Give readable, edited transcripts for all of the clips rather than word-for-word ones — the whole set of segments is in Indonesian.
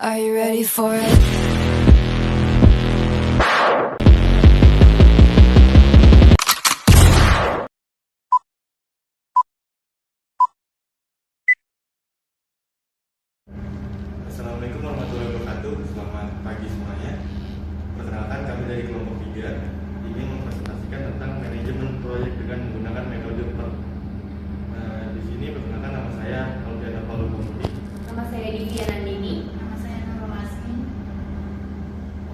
Are you ready for it? Assalamualaikum warahmatullahi wabarakatuh. Selamat pagi semuanya. Perkenalkan, kami dari kelompok 3 ingin mempresentasikan tentang manajemen proyek dengan menggunakan metode PERT. Di sini perkenalkan, nama saya Alfiana Palu Putri. Nama saya Diviana Nini. Nama saya Nurul Asmi.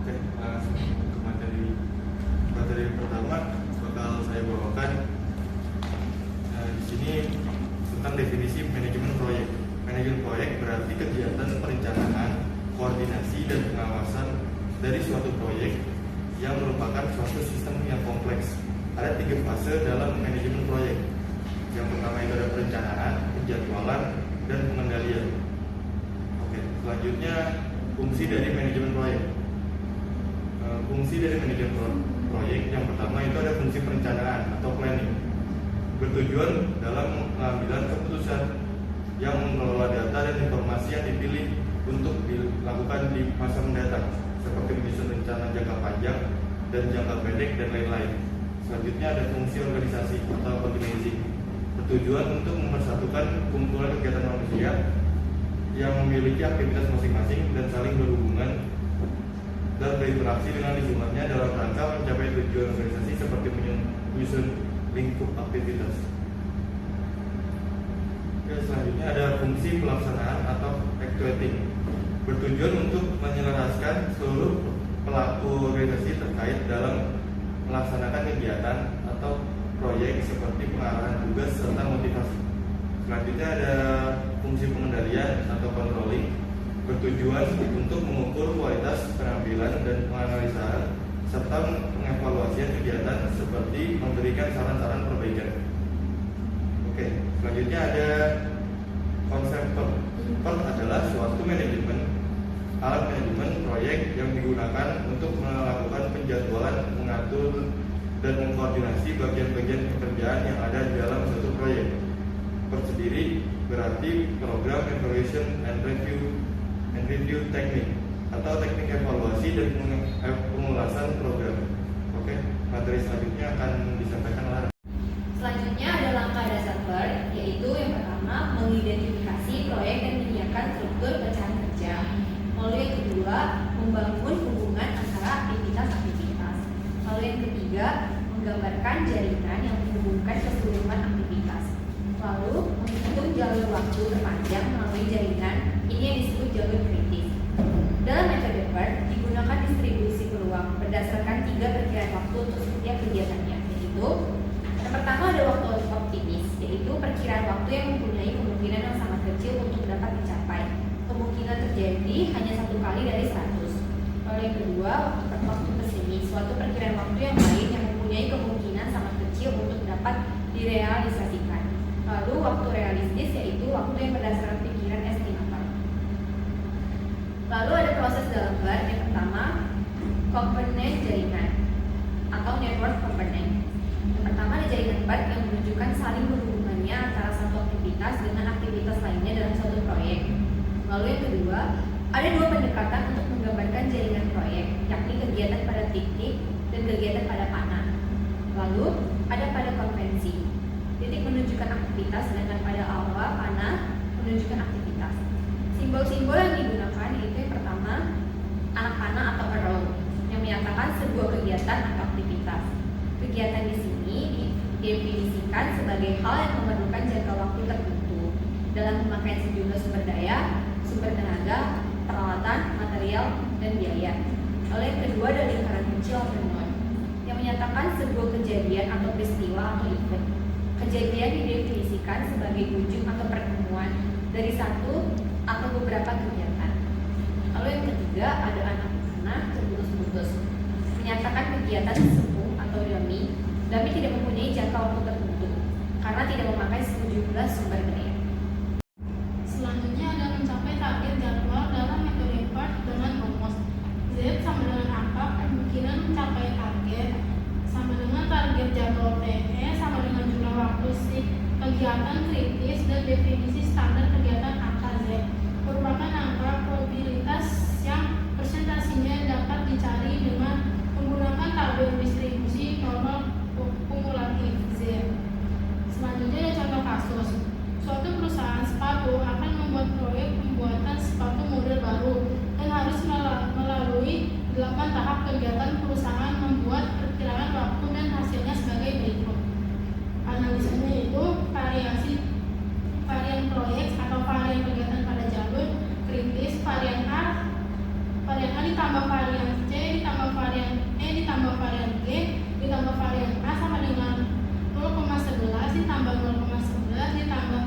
Oke, langsung ke materi pertama bakal saya bawakan. Di sini tentang definisi manajemen proyek. Manajemen proyek berarti kegiatan perencanaan, koordinasi, dan pengawasan dari suatu proyek yang merupakan suatu sistem yang kompleks. Ada 3 fase dalam manajemen proyek. Yang pertama itu ada perencanaan, penjadwalan, dan pengendalian. Oke, selanjutnya fungsi dari manajemen proyek. Fungsi dari manajemen proyek yang pertama itu ada fungsi perencanaan atau planning, bertujuan dalam pengambilan keputusan yang mengelola data dan informasi yang dipilih untuk dilakukan di masa mendatang, seperti menyusun rencana jangka panjang dan jangka pendek dan lain-lain. Selanjutnya ada fungsi organisasi atau organizing, bertujuan untuk mempersatukan kumpulan kegiatan manusia yang memiliki aktivitas masing-masing dan saling berhubungan dan berinteraksi dengan lingkungannya dalam rangka mencapai tujuan organisasi seperti menyusun lingkup aktivitas. Selanjutnya ada fungsi pelaksanaan atau actuating, bertujuan untuk menyelaraskan seluruh pelaku organisasi terkait dalam melaksanakan kegiatan atau proyek seperti pengarahan tugas serta motivasi. Selanjutnya ada fungsi pengendalian atau controlling, bertujuan untuk mengukur kualitas penampilan dan penganalisaan serta mengevaluasi kegiatan seperti memberikan saran-saran perbaikan. Oke, selanjutnya ada konsep PERT. PERT adalah suatu alat manajemen proyek yang digunakan untuk melakukan penjadwalan, mengatur, dan mengkoordinasi bagian-bagian pekerjaan yang ada di dalam suatu proyek. PERT sendiri berarti Program Evaluation and Review Technique atau teknik evaluasi dan pengulasan program. Oke, materi selanjutnya akan disampaikan Lara. Selanjutnya ada langkah dasar PERT, yaitu yang pertama mengidentifikasi proyek dan menyiapkan struktur pecahan kerja. Lalu yang kedua, membangun hubungan antara aktivitas-aktivitas. Lalu yang ketiga, menggambarkan jaringan yang menghubungkan keseluruhan aktivitas. Lalu menghitung jalur waktu terpanjang melalui jaringan, ini yang disebut jalur kritis. Dalam metode PERT digunakan distribusi peluang berdasarkan 3 perkiraan waktu untuk setiap kegiatannya, yaitu yang pertama ada waktu optimis, yaitu perkiraan waktu yang mempunyai kemungkinan yang sangat kecil untuk dapat dicapai. Kemungkinan terjadi hanya 1 kali dari 100. Lalu yang kedua, waktu pesimis, suatu perkiraan waktu yang lain yang mempunyai kemungkinan sangat kecil untuk dapat direalisasikan. Lalu waktu realistis, yaitu waktu yang berdasarkan pikiran estimator. Lalu ada proses dalam PERT. Yang pertama, komponen jaringan atau network component. Yang pertama ada jaringan PERT yang menunjukkan saling berhubungannya antara satu aktivitas dengan aktivitas lainnya dalam suatu proyek. Lalu yang kedua, ada 2 pendekatan untuk menggambarkan jaringan proyek, yakni kegiatan pada titik dan kegiatan pada panah. Lalu ada pada konvensi, titik menunjukkan aktivitas, sedangkan pada alfa panah menunjukkan aktivitas. Simbol-simbol yang digunakan yaitu yang pertama anak panah atau arrow, yang menyatakan sebuah kegiatan atau aktivitas. Kegiatan di sini didefinisikan sebagai hal yang memerlukan jangka waktu tertentu dalam pemakaian sejumlah sumber daya, sumber tenaga, peralatan, material, dan biaya. Lalu yang kedua ada lingkaran kecil atau node, yang menyatakan sebuah kejadian atau peristiwa atau event. Kejadian didefinisikan sebagai ujung atau pertemuan dari satu atau beberapa kegiatan. Lalu yang ketiga ada anak panah terputus-putus, menyatakan kegiatan sempung atau dummy tidak mempunyai jangka waktu tertentu karena tidak memakai sejumlah sumber daya. Selanjutnya ada mencapai target jadwal dalam metode PERT dengan rumus Z sama dengan angka kemungkinan mencapai target sama dengan target jadwal TE sama dengan jumlah waktu si kegiatan kritis dan definisi standar kegiatan angka Z merupakan angka probabilitas ditambah varian C ditambah varian E ditambah varian G ditambah varian A sama dengan 0,11 ditambah 0,11 ditambah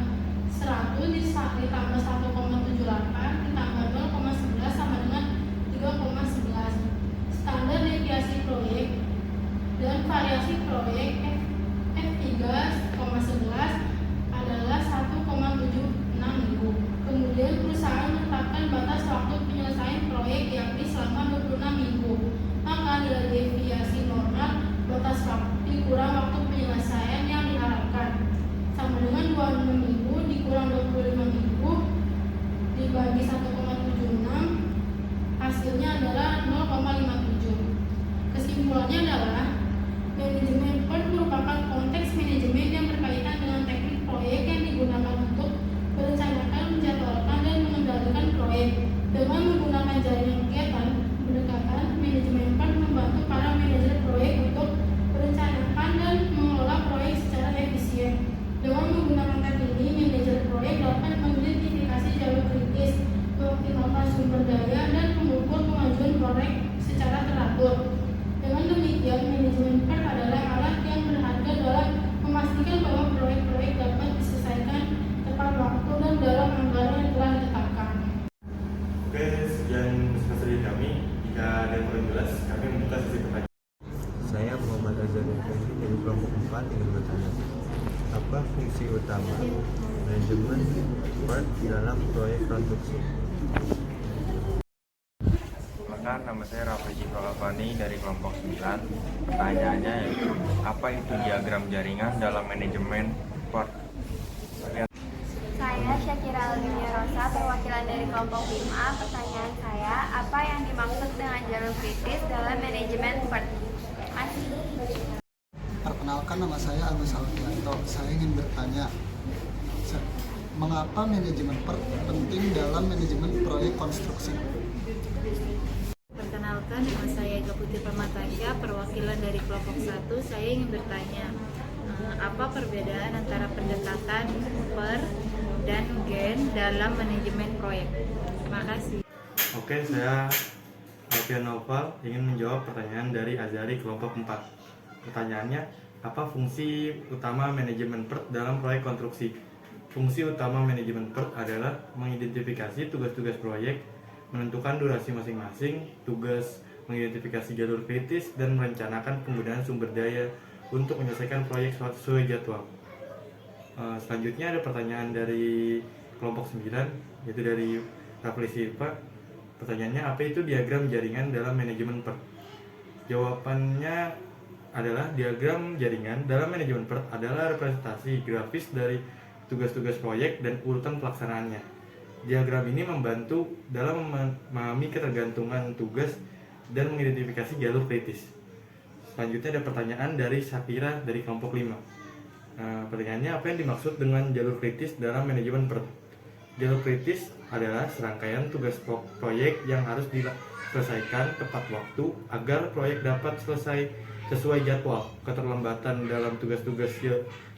100 ditambah 1,78 ditambah 0,11 sama dengan 3,11. Standar deviasi proyek dan variasi proyek F3,11 adalah 1,76 minggu. Kemudian perusahaan menetapkan batas waktu penyelesaian proyek yakni selama 26 minggu. Maka nilai deviasi normal batas waktu dikurang waktu penyelesaian yang diharapkan sama dengan 26 minggu dikurang 25 minggu dibagi 1,76, hasilnya adalah 0,57. Kesimpulannya adalah manajemen PERT merupakan konteks manajemen yang berkaitan dengan teknik proyek yang digunakan untuk merencanakan, menjadwalkan, dan mengendalikan proyek. Dengan menggunakan jaringan kegiatan pendekatan, manajemen PERT membantu para manajer proyek untuk merencanakan dan mengelola proyek secara efisien. Dengan menggunakan teknik ini, manajer proyek dapat mengidentifikasi jalur kritis, mengoptimalkan sumber daya, dan mengukur kemajuan proyek secara teratur. Dengan demikian, manajemen PERT adalah alat yang berharga dalam memastikan bahwa proyek-proyek dapat diselesaikan tepat waktu dan dalam anggaran yang telah ditetapkan. Oke, sekian diskusi kami. Jika ada yang kurang jelas, kami membuka sesi pertanyaan. Saya Muhammad Azhar Effendi dari kelompok 4 ingin bertanya, apa fungsi utama manajemen PERT dalam proyek konstruksi? Perkenalkan, nama saya Raffi Jifralafani dari kelompok 9. Pertanyaannya yaitu, apa itu diagram jaringan dalam manajemen PERT? Saya Syakira Aldinia Rosa, perwakilan dari kelompok 5. Pertanyaan saya, apa yang dimaksud dengan jalur kritis dalam manajemen PERT? Masih. Perkenalkan, nama saya Agus Alfianto. Saya ingin bertanya, mengapa manajemen PERT penting dalam manajemen proyek konstruksi? Perkenalkan, nama saya Ega Putri Permatasya, perwakilan dari kelompok 1. Saya ingin bertanya, apa perbedaan antara pendekatan PERT dan GEN dalam manajemen proyek? Terima kasih. Oke, saya Alfian Noval ingin menjawab pertanyaan dari Azari kelompok 4. Pertanyaannya, apa fungsi utama manajemen PERT dalam proyek konstruksi? Fungsi utama manajemen PERT adalah mengidentifikasi tugas-tugas proyek, menentukan durasi masing-masing, tugas mengidentifikasi jalur kritis, dan merencanakan penggunaan sumber daya untuk menyelesaikan proyek sesuai jadwal. Selanjutnya ada pertanyaan dari kelompok 9, yaitu dari Rafli Silva. Pertanyaannya, apa itu diagram jaringan dalam manajemen PERT? Jawabannya adalah diagram jaringan dalam manajemen PERT adalah representasi grafis dari tugas-tugas proyek dan urutan pelaksanaannya. Diagram ini membantu dalam memahami ketergantungan tugas dan mengidentifikasi jalur kritis. Selanjutnya ada pertanyaan dari Syakira dari kelompok 5. Pertanyaannya, apa yang dimaksud dengan jalur kritis dalam manajemen PERT? Jalur kritis adalah serangkaian tugas proyek yang harus diselesaikan tepat waktu agar proyek dapat selesai sesuai jadwal. Keterlambatan dalam tugas-tugas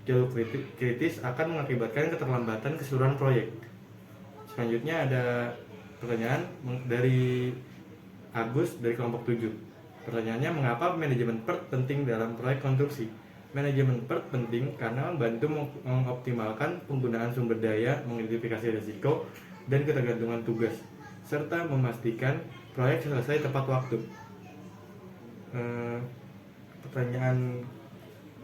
jalur kritis akan mengakibatkan keterlambatan keseluruhan proyek. Selanjutnya ada pertanyaan dari Agus dari kelompok 7. Pertanyaannya, mengapa manajemen PERT penting dalam proyek konstruksi? Manajemen PERT penting karena membantu mengoptimalkan penggunaan sumber daya, mengidentifikasi risiko dan ketergantungan tugas, serta memastikan proyek selesai tepat waktu. Pertanyaan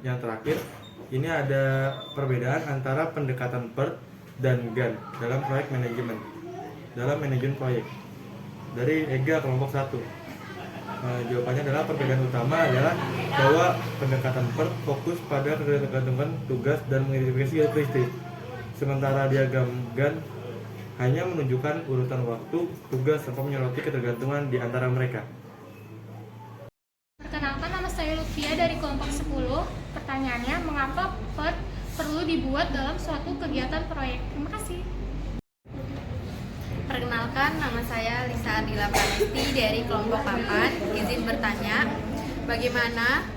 yang terakhir, ini ada perbedaan antara pendekatan PERT dan GAN dalam proyek manajemen, dalam manajemen proyek. Dari Ega kelompok 1. Jawabannya adalah perbedaan utama adalah bahwa pendekatan PERT fokus pada ketergantungan tugas dan mengidentifikasi jalur kritis, sementara diagram GAN hanya menunjukkan urutan waktu, tugas, serta menyoroti ketergantungan di antara mereka. Perkenalkan, nama saya Lutfia dari kelompok 10. Pertanyaannya, mengapa PERT perlu dibuat dalam suatu kegiatan proyek? Terima kasih. Perkenalkan, nama saya Lisa Ardila Pranesti dari kelompok 8. Izin bertanya, bagaimana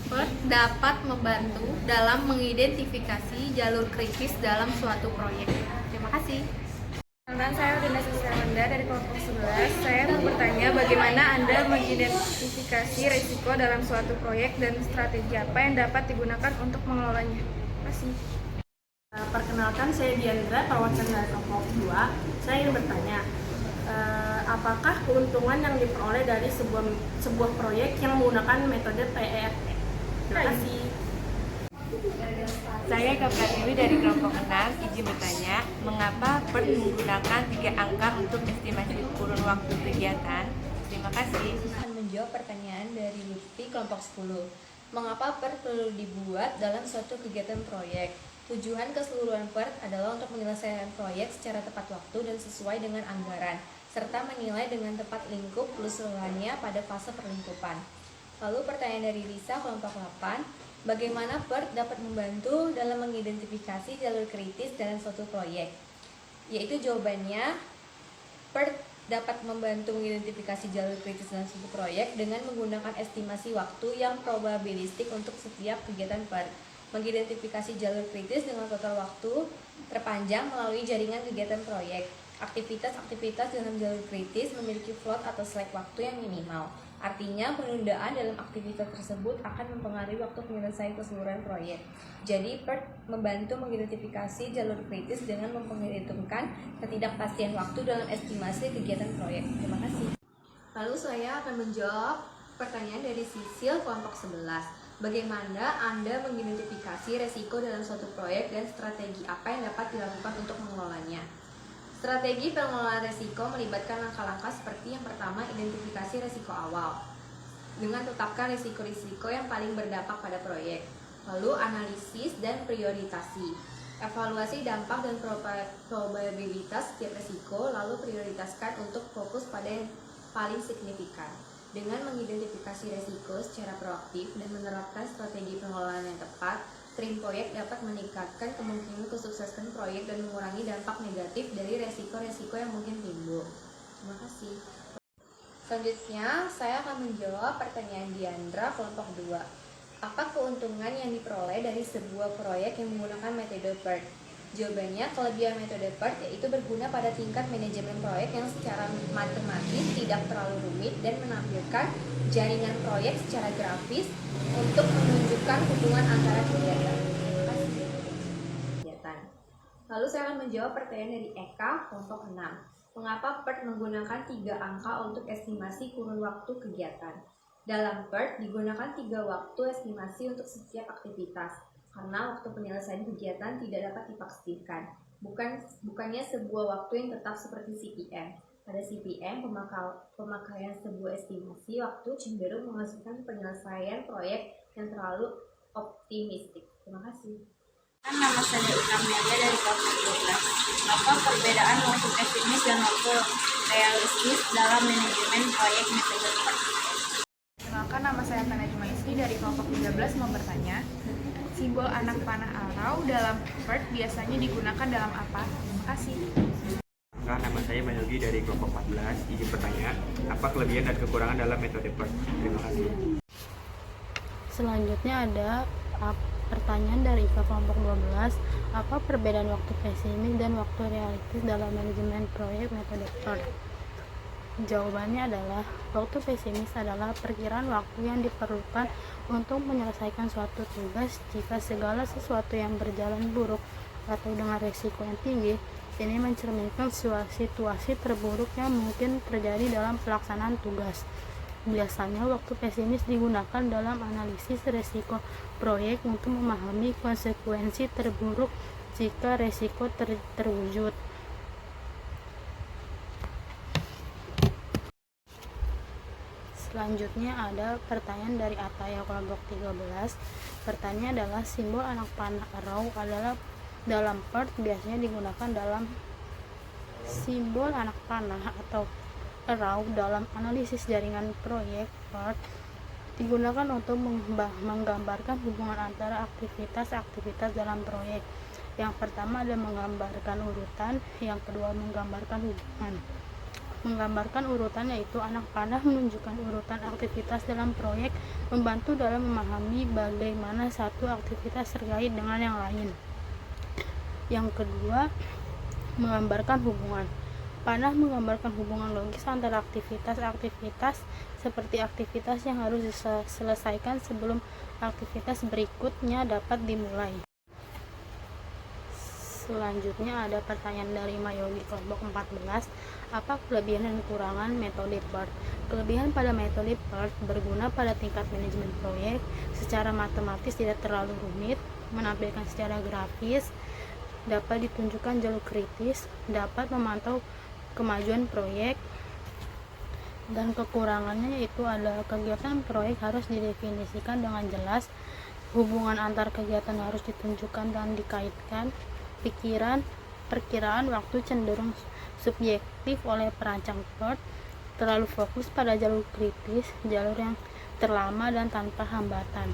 PERT dapat membantu dalam mengidentifikasi jalur kritis dalam suatu proyek? Terima kasih. Perkenalkan, saya Rinda Susramanda dari kelompok 11. Saya mau bertanya bagaimana Anda mengidentifikasi risiko dalam suatu proyek dan strategi apa yang dapat digunakan untuk mengelolanya. Terima kasih. Perkenalkan, saya Diandra, perwakilan dari kelompok 2. Saya ingin bertanya, apakah keuntungan yang diperoleh dari sebuah proyek yang menggunakan metode PERT? Terima kasih. Saya Kapra dari kelompok 6, izin bertanya, mengapa PERT menggunakan 3 angka untuk estimasi kurun waktu kegiatan? Terima kasih. Akan menjawab pertanyaan dari Lutfi kelompok 10. Mengapa PERT perlu dibuat dalam suatu kegiatan proyek? Tujuan keseluruhan PERT adalah untuk menyelesaikan proyek secara tepat waktu dan sesuai dengan anggaran, serta menilai dengan tepat lingkup keseluruhannya pada fase perlingkupan. Lalu pertanyaan dari Risa kelompok 8, bagaimana PERT dapat membantu dalam mengidentifikasi jalur kritis dalam suatu proyek? Yaitu jawabannya, PERT dapat membantu mengidentifikasi jalur kritis dalam suatu proyek dengan menggunakan estimasi waktu yang probabilistik untuk setiap kegiatan PERT. Mengidentifikasi jalur kritis dengan total waktu terpanjang melalui jaringan kegiatan proyek. Aktivitas-aktivitas dalam jalur kritis memiliki float atau slack waktu yang minimal. Artinya, penundaan dalam aktivitas tersebut akan mempengaruhi waktu penyelesaian keseluruhan proyek. Jadi, PERT membantu mengidentifikasi jalur kritis dengan memperhitungkan ketidakpastian waktu dalam estimasi kegiatan proyek. Terima kasih. Lalu saya akan menjawab pertanyaan dari Sisil kelompok 11. Bagaimana Anda mengidentifikasi resiko dalam suatu proyek dan strategi apa yang dapat dilakukan untuk mengelolanya? Strategi pengelolaan resiko melibatkan langkah-langkah seperti yang pertama, identifikasi resiko awal dengan tetapkan risiko-risiko yang paling berdampak pada proyek. Lalu analisis dan prioritasi, evaluasi dampak dan probabilitas setiap resiko, lalu prioritaskan untuk fokus pada yang paling signifikan. Dengan mengidentifikasi resiko secara proaktif dan menerapkan strategi pengelolaan yang tepat, tim proyek dapat meningkatkan kemungkinan kesuksesan proyek dan mengurangi dampak negatif dari resiko-resiko yang mungkin timbul. Terima kasih. Selanjutnya, saya akan menjawab pertanyaan Diandra kelompok 2. Apa keuntungan yang diperoleh dari sebuah proyek yang menggunakan metode PERT? Jawabannya, kelebihan metode PERT yaitu berguna pada tingkat manajemen proyek yang secara matematis tidak terlalu rumit dan menampilkan jaringan proyek secara grafis untuk menunjukkan hubungan antara kegiatan. Lalu saya akan menjawab pertanyaan dari Eka kelompok 6. Mengapa PERT menggunakan 3 angka untuk estimasi kurun waktu kegiatan? Dalam PERT digunakan 3 waktu estimasi untuk setiap aktivitas, karena waktu penyelesaian kegiatan tidak dapat dipastikan. Bukannya sebuah waktu yang tetap seperti CPM. Pada CPM, pemakaian sebuah estimasi waktu cenderung menghasilkan penyelesaian proyek yang terlalu optimistik. Terima kasih. Nama saya Utamelia dari kelompok 12. Apa perbedaan waktu pesimis dan waktu realistis dalam manajemen proyek metode PERT? Perkenalkan, nama saya Tana Jumaisri dari kelompok 13 mau bertanya, simbol anak panah arau dalam PERT biasanya digunakan dalam apa? Terima kasih. Nama saya Mayogi dari kelompok 14. Izin bertanya, apa kelebihan dan kekurangan dalam metode PERT? Terima kasih. Selanjutnya ada pertanyaan dari Ika kelompok 12. Apa perbedaan waktu pesimis dan waktu realistis dalam manajemen proyek metode PERT? Jawabannya adalah, waktu pesimis adalah perkiraan waktu yang diperlukan untuk menyelesaikan suatu tugas jika segala sesuatu yang berjalan buruk atau dengan risiko yang tinggi. Ini mencerminkan situasi terburuk yang mungkin terjadi dalam pelaksanaan tugas. Biasanya waktu pesimis digunakan dalam analisis risiko proyek untuk memahami konsekuensi terburuk jika risiko terwujud. Selanjutnya ada pertanyaan dari Ataya kelompok 13. Pertanyaannya adalah, simbol anak panah arrow adalah dalam PERT biasanya digunakan dalam simbol anak panah atau arrow dalam analisis jaringan proyek PERT digunakan untuk menggambarkan hubungan antara aktivitas-aktivitas dalam proyek. Yang pertama ada menggambarkan urutan, yang kedua menggambarkan hubungan. Menggambarkan urutan yaitu anak panah menunjukkan urutan aktivitas dalam proyek, membantu dalam memahami bagaimana satu aktivitas terkait dengan yang lain. Yang kedua, menggambarkan hubungan. Panah menggambarkan hubungan logis antara aktivitas-aktivitas seperti aktivitas yang harus diselesaikan sebelum aktivitas berikutnya dapat dimulai. Selanjutnya ada pertanyaan dari Mayogi kelompok 14. Apa kelebihan dan kekurangan metode PERT? Kelebihan pada metode PERT berguna pada tingkat manajemen proyek, secara matematis tidak terlalu rumit, menampilkan secara grafis, dapat ditunjukkan jalur kritis, dapat memantau kemajuan proyek, dan kekurangannya yaitu adalah kegiatan proyek harus didefinisikan dengan jelas, hubungan antar kegiatan harus ditunjukkan dan dikaitkan, perkiraan waktu cenderung subjektif oleh perancang PERT, terlalu fokus pada jalur kritis, jalur yang terlama dan tanpa hambatan.